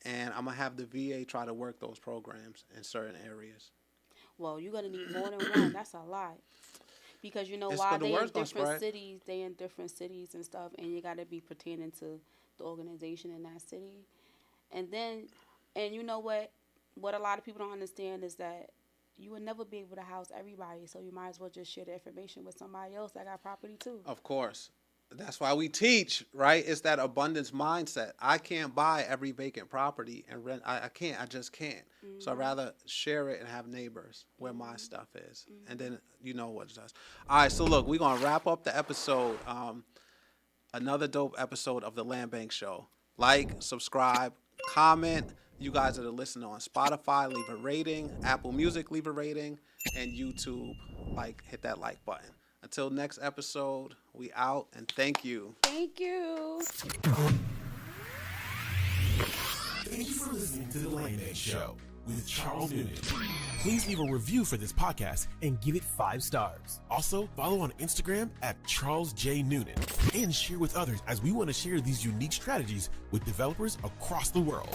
and I'm going to have the VA try to work those programs in certain areas. Well, you're gonna need more than one. That's a lot. Because you know It's why the they in word's gonna different spread. cities, they in different cities and stuff, and you gotta be pertaining to the organization in that city. And then, and you know what? What a lot of people don't understand is that you will never be able to house everybody, so you might as well just share the information with somebody else that got property too. Of course. That's why we teach, right? It's that abundance mindset. I can't buy every vacant property and rent. I can't. I just can't. So I'd rather share it and have neighbors where my stuff is. And then you know what it does. All right. So look, we're going to wrap up the episode. Another dope episode of the Landbank Show. Like, subscribe, comment. You guys that are listening on Spotify, leave a rating. Apple Music, leave a rating. And YouTube, hit that like button. Until next episode, we out, and thank you. Thank you. Thank you for listening to The Landbank Show with Charles Noonan. Please leave a review for this podcast and give it 5 stars. Also, follow on Instagram at Charles J. Noonan and share with others as we want to share these unique strategies with developers across the world.